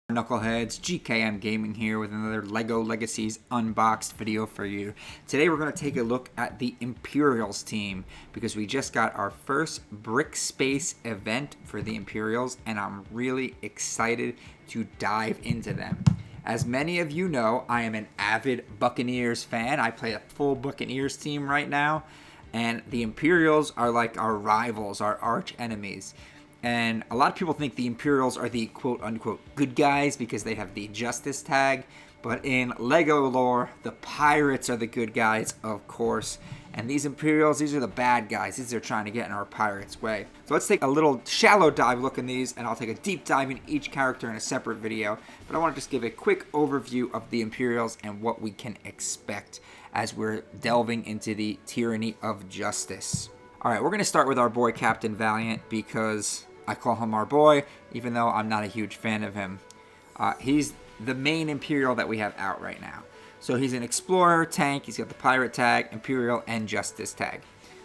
Knuckleheads, GKM Gaming here with another LEGO Legacies Unboxed video for you. Today we're going to take a look at the Imperials team because we just got our first Brick Space event for the Imperials and I'm really excited to dive into them. As many of you know, I am an avid Buccaneers fan. I play a full Buccaneers team right now, and the Imperials are like our rivals, our arch enemies. And a lot of people think the Imperials are the quote-unquote good guys because they have the Justice tag. But in LEGO lore, the Pirates are the good guys, of course. And these Imperials, these are the bad guys. These are trying to get in our Pirates' way. So let's take a little shallow dive look in these, and I'll take a deep dive in each character in a separate video. But I want to just give a quick overview of the Imperials and what we can expect as we're delving into the Tyranny of Justice. Alright, we're going to start with our boy Captain Valiant because I call him our boy, even though I'm not a huge fan of him. He's the main Imperial that we have out right now. So he's an Explorer tank, he's got the Pirate tag, Imperial, and Justice tag.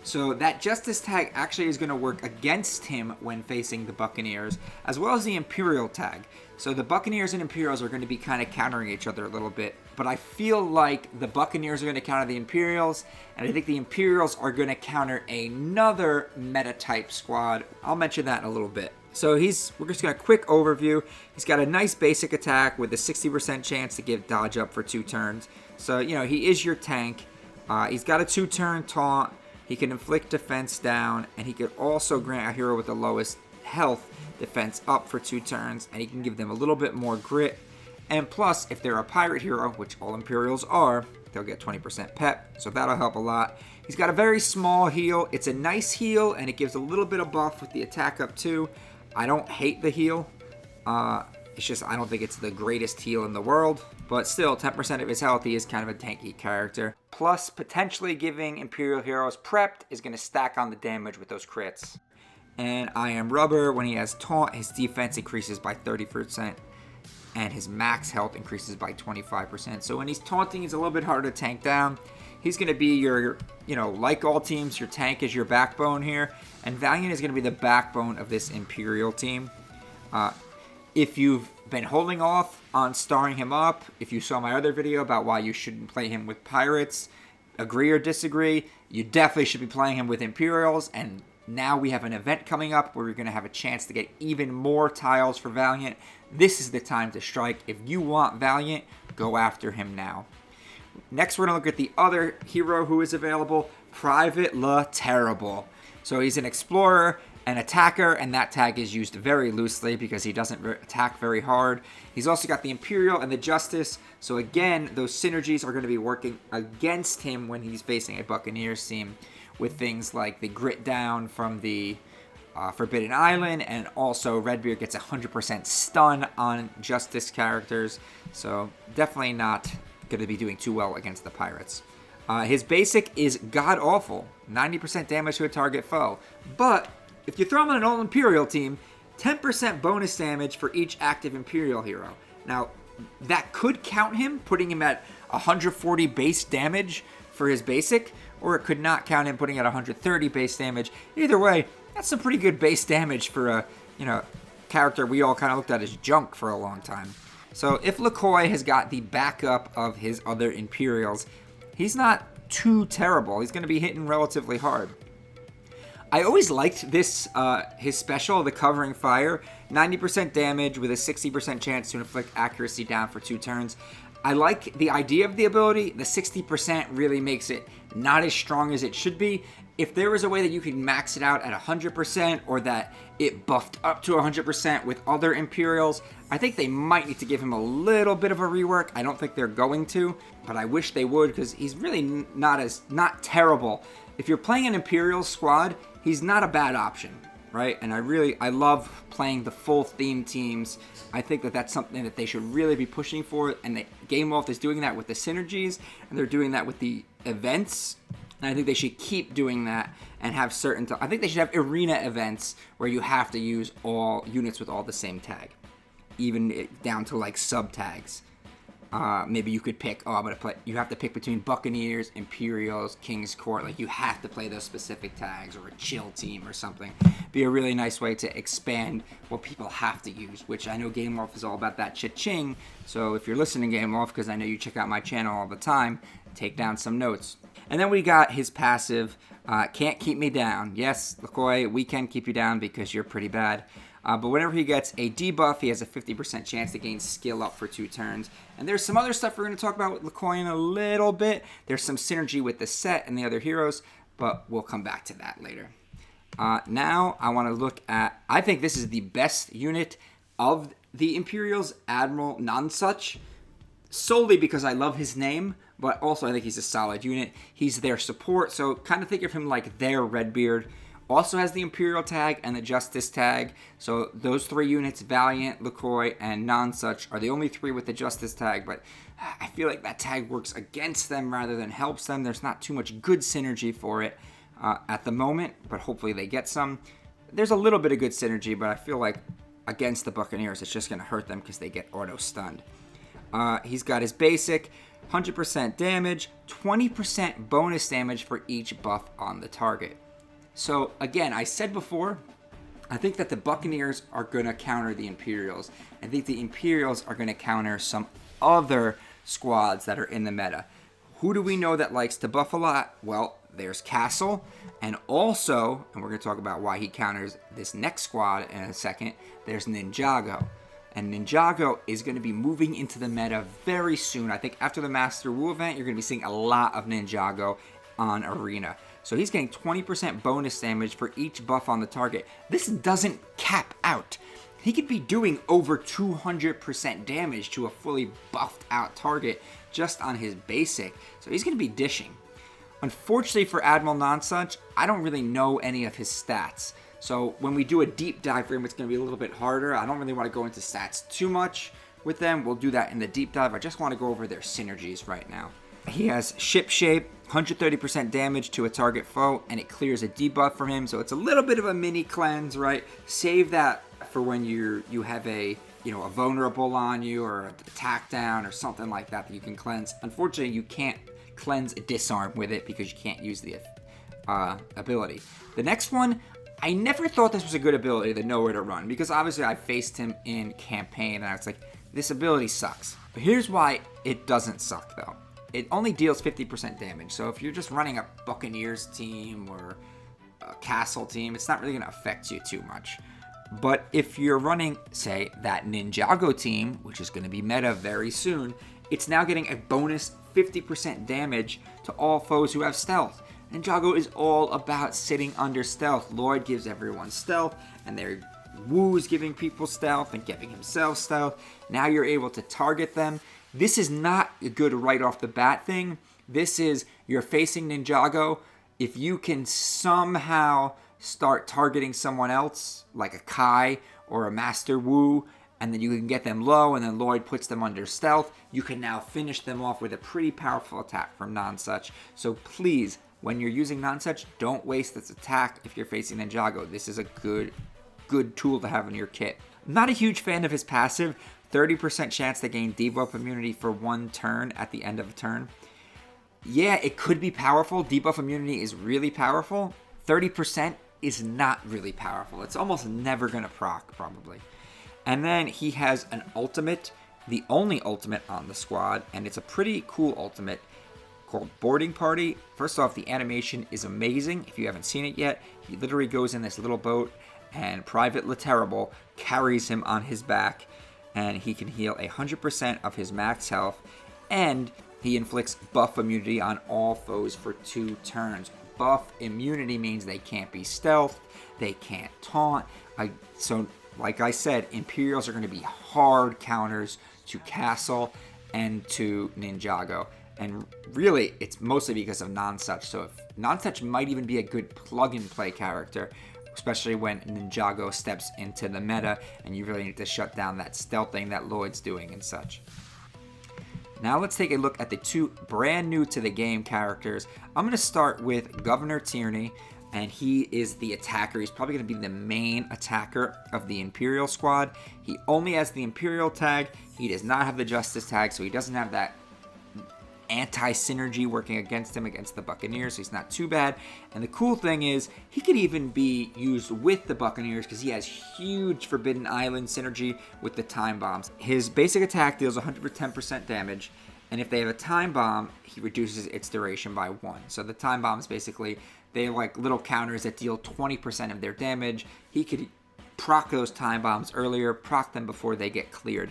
So that Justice tag actually is going to work against him when facing the Buccaneers, as well as the Imperial tag. So the Buccaneers and Imperials are going to be kind of countering each other a little bit. But I feel like the Buccaneers are going to counter the Imperials, and I think the Imperials are going to counter another meta-type squad. I'll mention that in a little bit. So we're just going to quick overview. He's got a nice basic attack with a 60% chance to give dodge up for 2 turns. So, you know, he is your tank. He's got a 2-turn taunt. He can inflict defense down, and he could also grant a hero with the lowest health defense up for 2 turns, and he can give them a little bit more grit. And plus, if they're a pirate hero, which all Imperials are, they'll get 20% pep, so that'll help a lot. He's got a very small heal. It's a nice heal, and it gives a little bit of buff with the attack up too. I don't hate the heal. It's just I don't think it's the greatest heal in the world. But still, 10% of his health, he is kind of a tanky character. Plus, potentially giving Imperial heroes prepped is going to stack on the damage with those crits. And I Am Rubber, when he has taunt, his defense increases by 30%. And his max health increases by 25%. So when he's taunting, he's a little bit harder to tank down. He's going to be your, like all teams, your tank is your backbone here. And Valiant is going to be the backbone of this Imperial team. If you've been holding off on starring him up, if you saw my other video about why you shouldn't play him with Pirates, agree or disagree, you definitely should be playing him with Imperials. And now we have an event coming up where we're going to have a chance to get even more tiles for Valiant. This is the time to strike. If you want Valiant, go after him now. Next, we're going to look at the other hero who is available, Private Le Terrible. So he's an Explorer, an attacker, and that tag is used very loosely because he doesn't attack very hard. He's also got the Imperial and the Justice. So again, those synergies are going to be working against him when he's facing a Buccaneers team with things like the Grit Down from the Forbidden Island, and also Redbeard gets 100% stun on Justice characters, so definitely not going to be doing too well against the Pirates. His basic is god-awful, 90% damage to a target foe, but if you throw him on an all-Imperial team, 10% bonus damage for each active Imperial hero. Now, that could count him, putting him at 140 base damage for his basic, or it could not count him, putting at 130 base damage. Either way, that's some pretty good base damage for a, character we all kind of looked at as junk for a long time. So if LaCoy has got the backup of his other Imperials, he's not too terrible. He's going to be hitting relatively hard. I always liked this, his special, the Covering Fire. 90% damage with a 60% chance to inflict accuracy down for 2 turns. I like the idea of the ability. The 60% really makes it not as strong as it should be. If there was a way that you could max it out at 100% or that it buffed up to 100% with other Imperials, I think they might need to give him a little bit of a rework. I don't think they're going to, but I wish they would because he's really not terrible. If you're playing an Imperial squad, he's not a bad option, right? And I love playing the full theme teams. I think that that's something that they should really be pushing for, and the Game Wolf is doing that with the synergies, and they're doing that with the events. And I think they should keep doing that and have I think they should have arena events where you have to use all units with all the same tag, even down to like sub tags. Maybe you could pick, I'm going to play, you have to pick between Buccaneers, Imperials, King's Court. Like, you have to play those specific tags, or a chill team or something. Be a really nice way to expand what people have to use, which I know Game Wolf is all about that cha-ching. So if you're listening to Game Wolf, because I know you check out my channel all the time, take down some notes. And then we got his passive, Can't Keep Me Down. Yes, LaCoy, we can keep you down because you're pretty bad. But whenever he gets a debuff, he has a 50% chance to gain skill up for 2 turns. And there's some other stuff we're going to talk about with LaCoy in a little bit. There's some synergy with the set and the other heroes, but we'll come back to that later. Now I want to look at, I think this is the best unit of the Imperials, Admiral Nonsuch, solely because I love his name, but also I think he's a solid unit. He's their support, so kind of think of him like their Redbeard. Also has the Imperial tag and the Justice tag. So those 3 units, Valiant, LaCoy, and Nonsuch, are the only 3 with the Justice tag. But I feel like that tag works against them rather than helps them. There's not too much good synergy for it at the moment, but hopefully they get some. There's a little bit of good synergy, but I feel like against the Buccaneers, it's just going to hurt them because they get auto-stunned. He's got his basic, 100% damage, 20% bonus damage for each buff on the target. So, again, I said before, I think that the Buccaneers are going to counter the Imperials. I think the Imperials are going to counter some other squads that are in the meta. Who do we know that likes to buff a lot? Well, there's Castle, and also, and we're going to talk about why he counters this next squad in a second, there's Ninjago. And Ninjago is going to be moving into the meta very soon. I think after the Master Wu event, you're going to be seeing a lot of Ninjago on Arena. So he's getting 20% bonus damage for each buff on the target. This doesn't cap out. He could be doing over 200% damage to a fully buffed out target just on his basic. So he's going to be dishing. Unfortunately for Admiral Nonsuch, I don't really know any of his stats. So when we do a deep dive for him, it's going to be a little bit harder. I don't really want to go into stats too much with them. We'll do that in the deep dive. I just want to go over their synergies right now. He has Ship Shape, 130% damage to a target foe, and it clears a debuff from him. So it's a little bit of a mini cleanse, right? Save that for when you have a vulnerable on you, or an attack down or something like that you can cleanse. Unfortunately, you can't cleanse a disarm with it because you can't use the ability. The next one, I never thought this was a good ability, the Nowhere to Run, because obviously I faced him in campaign and I was like, this ability sucks. But here's why it doesn't suck though. It only deals 50% damage, so if you're just running a Buccaneers team or a Castle team, it's not really going to affect you too much. But if you're running, say, that Ninjago team, which is going to be meta very soon, it's now getting a bonus 50% damage to all foes who have stealth. Ninjago is all about sitting under stealth. Lloyd gives everyone stealth, and their Wu's giving people stealth and giving himself stealth. Now you're able to target them. This is not a good right off the bat thing. This is, you're facing Ninjago. If you can somehow start targeting someone else, like a Kai or a Master Wu, and then you can get them low, and then Lloyd puts them under stealth, you can now finish them off with a pretty powerful attack from Nonsuch. So please, when you're using Nonsuch, don't waste this attack if you're facing Ninjago. This is a good tool to have in your kit. I'm not a huge fan of his passive. 30% chance to gain debuff immunity for 1 turn at the end of a turn. Yeah, it could be powerful. Debuff immunity is really powerful. 30% is not really powerful. It's almost never going to proc, probably. And then he has an ultimate, the only ultimate on the squad, and it's a pretty cool ultimate called Boarding Party. First off, the animation is amazing. If you haven't seen it yet, he literally goes in this little boat, and Private Laterrible carries him on his back, and he can heal 100% of his max health, and he inflicts buff immunity on all foes for 2 turns. Buff immunity means they can't be stealthed, they can't taunt. So, like I said, Imperials are going to be hard counters to Castle and to Ninjago. And really, it's mostly because of Nonsuch. So if Nonsuch might even be a good plug-and-play character, especially when Ninjago steps into the meta and you really need to shut down that stealth thing that Lloyd's doing and such. Now let's take a look at the 2 brand new to the game characters. I'm going to start with Governor Tierney. and he is the attacker. He's probably going to be the main attacker of the Imperial squad. He only has the Imperial tag. He does not have the Justice tag, so he doesn't have that anti-synergy working against him against the Buccaneers, so he's not too bad. And the cool thing is, he could even be used with the Buccaneers because he has huge Forbidden Island synergy with the time bombs. His basic attack deals 110% damage, and if they have a time bomb, he reduces its duration by 1. So the time bombs, basically, they're like little counters that deal 20% of their damage. He could proc those time bombs earlier, proc them before they get cleared.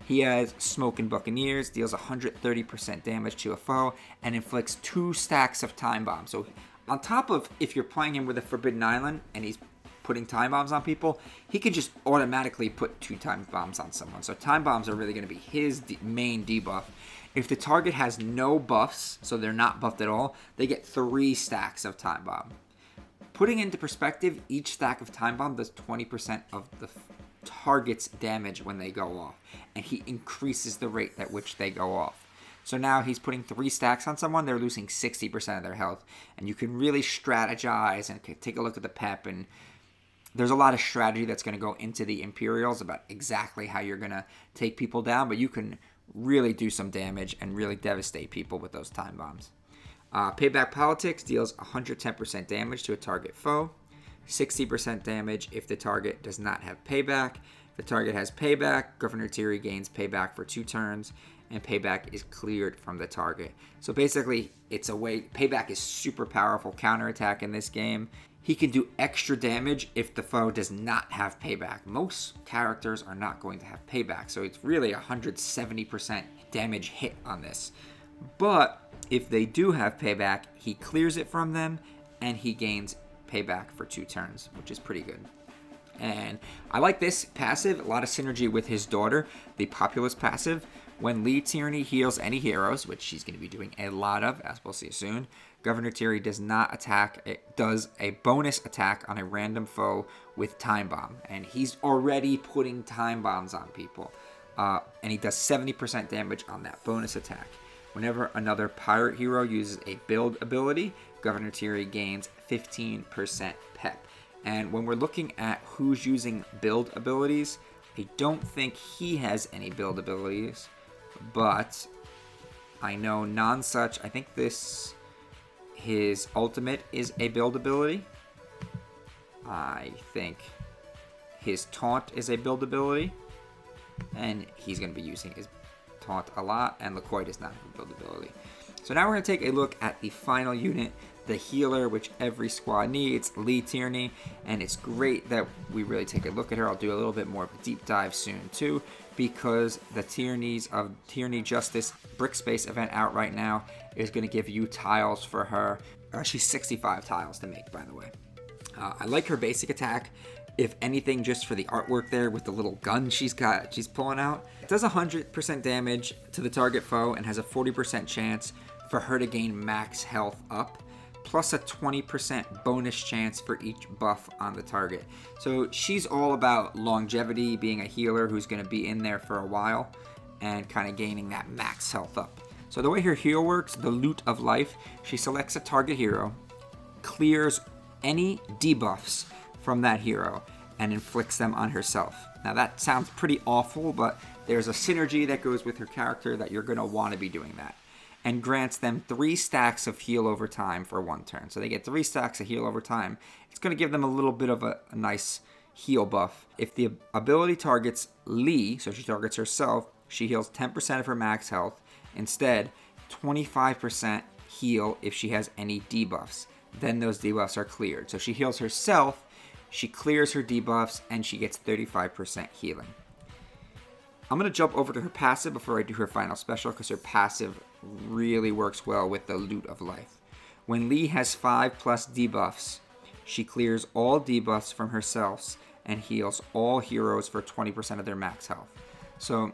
He has Smoking Buccaneers, deals 130% damage to a foe, and inflicts 2 stacks of time bombs. So on top of, if you're playing him with a Forbidden Island and he's putting time bombs on people, he can just automatically put 2 time bombs on someone. So time bombs are really going to be his main debuff. If the target has no buffs, so they're not buffed at all, they get 3 stacks of time bomb. Putting into perspective, each stack of time bomb does 20% of the target's damage when they go off, and he increases the rate at which they go off. So now he's putting 3 stacks on someone, they're losing 60% of their health, and you can really strategize and take a look at the pep, and there's a lot of strategy that's going to go into the Imperials about exactly how you're going to take people down, but you can really do some damage and really devastate people with those time bombs. Payback Politics deals 110% damage to a target foe, 60% damage if the target does not have payback. If the target has payback, Governor Tierney gains payback for 2 turns, and payback is cleared from the target. So basically, it's a way. Payback is super powerful counterattack in this game. He can do extra damage if the foe does not have payback. Most characters are not going to have payback, so it's really 170% damage hit on this. But if they do have payback, he clears it from them, and he gains payback for 2 turns, which is pretty good. And I like this passive, a lot of synergy with his daughter, the Populist passive. When Lee Tierney heals any heroes, which she's going to be doing a lot of, as we'll see soon, Governor Tierney does not attack, it does a bonus attack on a random foe with time bomb, and he's already putting time bombs on people, and he does 70% damage on that bonus attack. Whenever another pirate hero uses a build ability, Governor Tierney gains 15% pep. And when we're looking at who's using build abilities, I don't think he has any build abilities, but I know Nonsuch, I think his ultimate is a build ability. I think his taunt is a build ability, and he's going to be using his taunt a lot, and LaCoy does not have a build ability. So now we're going to take a look at the final unit, the healer, which every squad needs, Lee Tierney, and it's great that we really take a look at her. I'll do a little bit more of a deep dive soon too, because the Tierneys of Tierney Justice Brick Space event out right now is going to give you tiles for her. She's 65 tiles to make, by the way. I like her basic attack. If anything, just for the artwork there with the little gun she's pulling out. It does 100% damage to the target foe and has a 40% chance for her to gain max health up, plus a 20% bonus chance for each buff on the target. So she's all about longevity, being a healer who's going to be in there for a while and kind of gaining that max health up. So the way her heal works, the Loot of Life, she selects a target hero, clears any debuffs from that hero, and inflicts them on herself. Now that sounds pretty awful, but there's a synergy that goes with her character that you're going to want to be doing that. And grants them 3 stacks of heal over time for 1 turn. So they get 3 stacks of heal over time. It's going to give them a little bit of a nice heal buff. If the ability targets Lee, so she targets herself, she heals 10% of her max health. Instead, 25% heal if she has any debuffs. Then those debuffs are cleared. So she heals herself, she clears her debuffs, and she gets 35% healing. I'm going to jump over to her passive before I do her final special, because her passive really works well with the Loot of Life. When Lee has 5+ debuffs, she clears all debuffs from herself and heals all heroes for 20% of their max health. So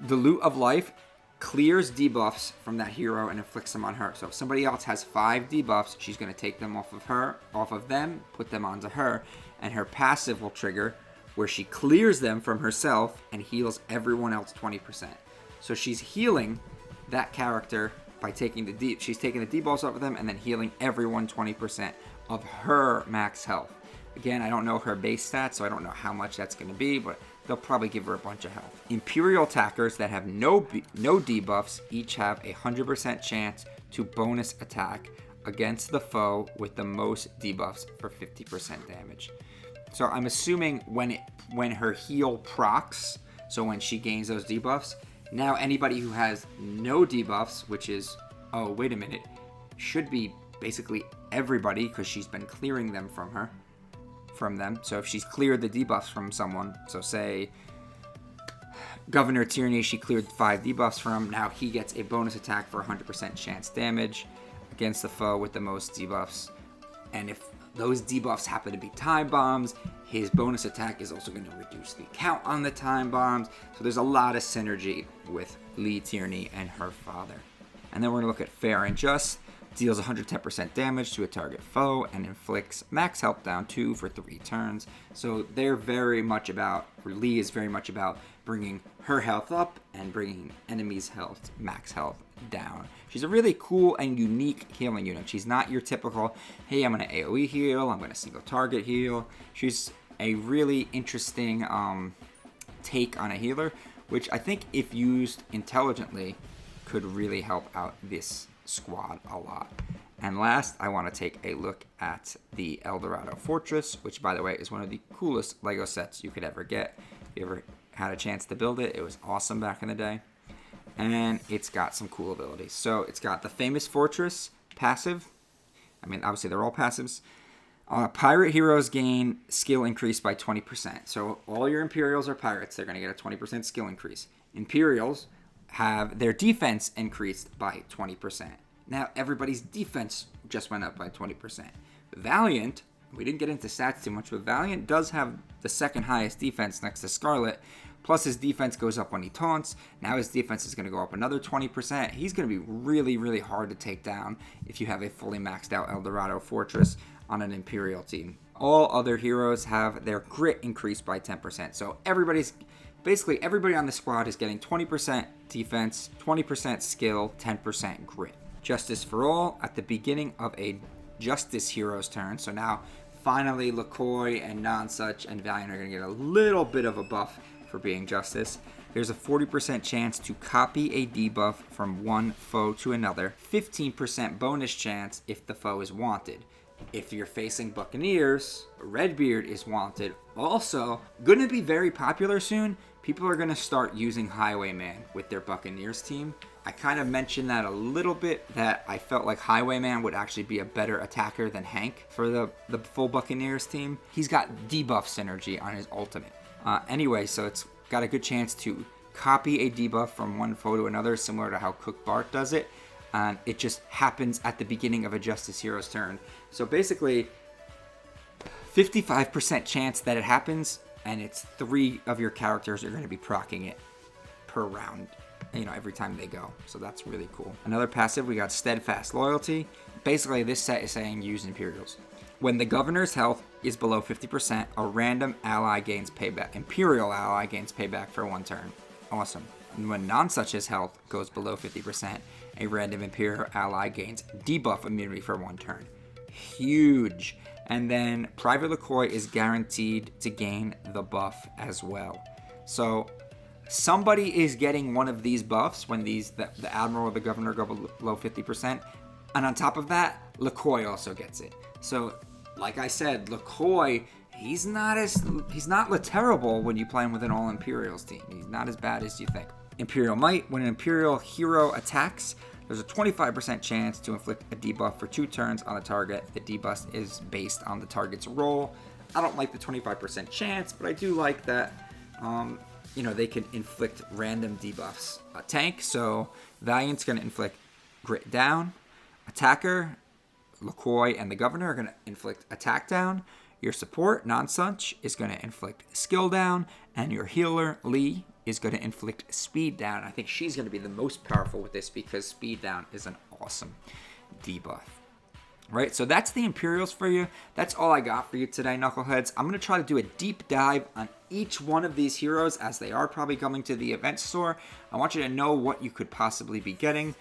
the Loot of Life clears debuffs from that hero and inflicts them on her. So if somebody else has 5 debuffs, she's going to take them off of them, put them onto her, and her passive will trigger where she clears them from herself and heals everyone else 20%. So she's healing that character by taking she's taking the debuffs off of them and then healing everyone 20% of her max health. Again, I don't know her base stats, so I don't know how much that's going to be, but they'll probably give her a bunch of health. Imperial attackers that have no debuffs each have a 100% chance to bonus attack against the foe with the most debuffs for 50% damage. So I'm assuming when her heal procs, so when she gains those debuffs, now anybody who has no debuffs, which is, oh, wait a minute, should be basically everybody because she's been clearing them from them. So if she's cleared the debuffs from someone, so say Governor Tierney, she cleared 5 debuffs from, now he gets a bonus attack for 100% chance damage against the foe with the most debuffs. And if those debuffs happen to be time bombs, his bonus attack is also going to reduce the count on the time bombs. So there's a lot of synergy with Lee Tierney and her father. And then we're going to look at Fair and Just. Deals 110% damage to a target foe and inflicts max health down 2 for 3 turns. So they're very much about, or Lee is very much about bringing her health up and bringing enemies' health, max health, down. She's a really cool and unique healing unit. She's not your typical, hey, I'm going to AoE heal, I'm going to single target heal. She's a really interesting take on a healer, which I think if used intelligently could really help out this squad a lot. And last, I want to take a look at the Dorado Fortress, which, by the way, is one of the coolest Lego sets you could ever get. If you ever had a chance to build it, it was awesome back in the day. And it's got some cool abilities. So it's got the famous Fortress passive. I mean, obviously they're all passives. Pirate heroes gain skill increase by 20%. So all your Imperials are pirates. They're going to get a 20% skill increase. Imperials have their defense increased by 20%. Now everybody's defense just went up by 20%. Valiant, we didn't get into stats too much, but Valiant does have the second highest defense next to Scarlet. Plus his defense goes up when he taunts. Now his defense is going to go up another 20%. He's going to be really, really hard to take down if you have a fully maxed out Dorado Fortress on an Imperial team. All other heroes have their grit increased by 10%. So basically everybody on the squad is getting 20% defense, 20% skill, 10% grit. Justice for all at the beginning of a Justice hero's turn. So now finally LaCoy and Nonsuch and Valiant are going to get a little bit of a buff for being Justice. There's a 40% chance to copy a debuff from one foe to another. 15% bonus chance if the foe is wanted. If you're facing Buccaneers, Redbeard is wanted. Also, going to be very popular soon. People are going to start using Highwayman with their Buccaneers team. I kind of mentioned that a little bit, that I felt like Highwayman would actually be a better attacker than Hank for the full Buccaneers team. He's got debuff synergy on his ultimate. Anyway, so it's got a good chance to copy a debuff from one foe to another, similar to how Cook Bart does it. And it just happens at the beginning of a Justice hero's turn. So basically, 55% chance that it happens, and it's 3 of your characters are going to be proccing it per round, every time they go. So that's really cool. Another passive, we got Steadfast Loyalty. Basically, this set is saying use Imperials. When the governor's health is below 50%, a random ally gains payback. Imperial ally gains payback for 1 turn. Awesome. And when Nonsuch's health goes below 50%, a random Imperial ally gains debuff immunity for 1 turn. Huge. And then Private LaCoy is guaranteed to gain the buff as well. So somebody is getting one of these buffs when the Admiral or the Governor go below 50%. And on top of that, LaCoy also gets it. So, like I said, LaCoy, he's not terrible when you play him with an all Imperials team. He's not as bad as you think. Imperial Might, when an Imperial hero attacks, there's a 25% chance to inflict a debuff for 2 turns on the target. The debuff is based on the target's roll. I don't like the 25% chance, but I do like that, they can inflict random debuffs. A tank, so Valiant's going to inflict grit down. Attacker, LaCoy and the Governor are going to inflict attack down. Your support, Nonsuch, is going to inflict skill down. And your healer, Lee, is going to inflict speed down. I think she's going to be the most powerful with this because speed down is an awesome debuff. Right, so that's the Imperials for you. That's all I got for you today, Knuckleheads. I'm going to try to do a deep dive on each one of these heroes as they are probably coming to the event store. I want you to know what you could possibly be getting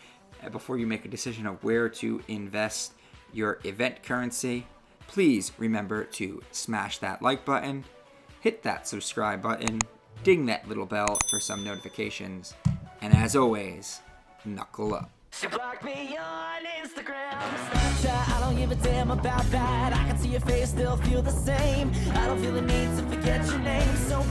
before you make a decision of where to invest your event currency. Please remember to smash that like button, hit that subscribe button, ding that little bell for some notifications, and as always, knuckle up. She blocked me on Instagram, Snapchat, I don't give a damn about that. I can see your face, still feel the same. I don't feel the need to forget your name, so